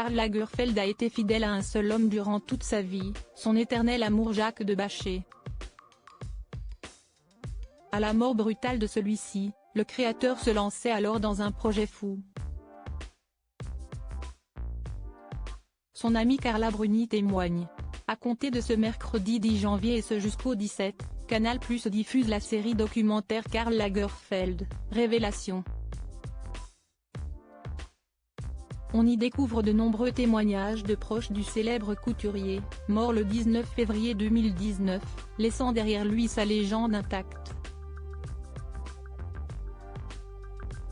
Karl Lagerfeld a été fidèle à un seul homme durant toute sa vie, son éternel amour Jacques de Bachet. À la mort brutale de celui-ci, le créateur se lançait alors dans un projet fou. Son amie Carla Bruni témoigne. À compter de ce mercredi 10 janvier et ce jusqu'au 17, Canal+ diffuse la série documentaire Karl Lagerfeld, Révélation. On y découvre de nombreux témoignages de proches du célèbre couturier, mort le 19 février 2019, laissant derrière lui sa légende intacte.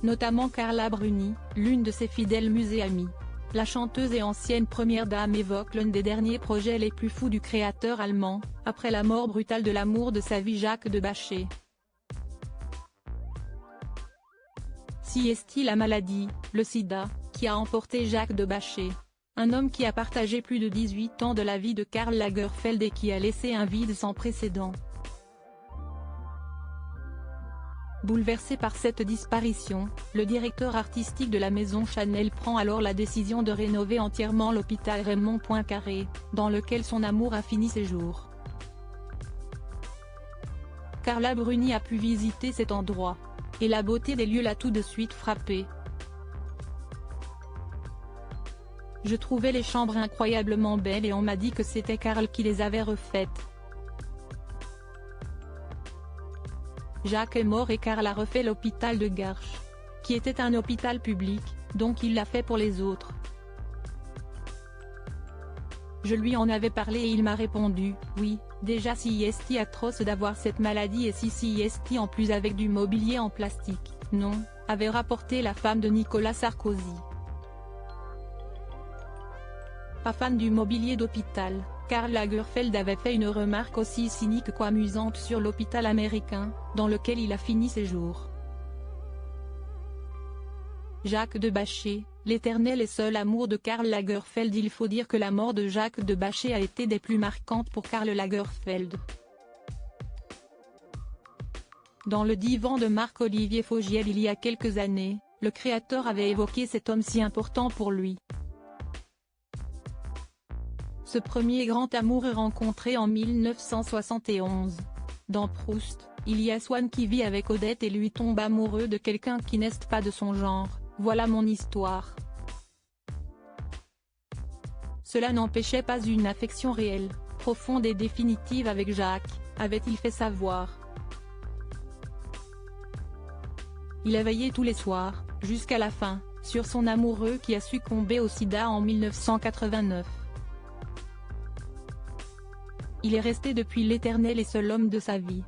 Notamment Carla Bruni, l'une de ses fidèles muses et amies. La chanteuse et ancienne première dame évoque l'un des derniers projets les plus fous du créateur allemand, après la mort brutale de l'amour de sa vie Jacques de Bachet. Si est-il la maladie, le sida, qui a emporté Jacques de Bachet. Un homme qui a partagé plus de 18 ans de la vie de Karl Lagerfeld et qui a laissé un vide sans précédent. Bouleversé par cette disparition, le directeur artistique de la maison Chanel prend alors la décision de rénover entièrement l'hôpital Raymond Poincaré, dans lequel son amour a fini ses jours. Carla Bruni a pu visiter cet endroit. Et la beauté des lieux l'a tout de suite frappée. Je trouvais les chambres incroyablement belles et on m'a dit que c'était Karl qui les avait refaites. Jacques est mort et Karl a refait l'hôpital de Garches, qui était un hôpital public, donc il l'a fait pour les autres. Je lui en avais parlé et il m'a répondu, oui, déjà si est atroce d'avoir cette maladie et si est en plus avec du mobilier en plastique, non, avait rapporté la femme de Nicolas Sarkozy. Pas fan du mobilier d'hôpital, Karl Lagerfeld avait fait une remarque aussi cynique qu'amusante sur l'hôpital américain, dans lequel il a fini ses jours. Jacques de Bachet, l'éternel et seul amour de Karl Lagerfeld. Il faut dire que la mort de Jacques de Bachet a été des plus marquantes pour Karl Lagerfeld. Dans le divan de Marc-Olivier Fogiel il y a quelques années, le créateur avait évoqué cet homme si important pour lui. Ce premier grand amour est rencontré en 1971. Dans Proust, il y a Swann qui vit avec Odette et lui tombe amoureux de quelqu'un qui n'est pas de son genre. Voilà mon histoire. Cela n'empêchait pas une affection réelle, profonde et définitive avec Jacques, avait-il fait savoir. Il a veillé tous les soirs, jusqu'à la fin, sur son amoureux qui a succombé au sida en 1989. Il est resté depuis l'éternel et seul homme de sa vie.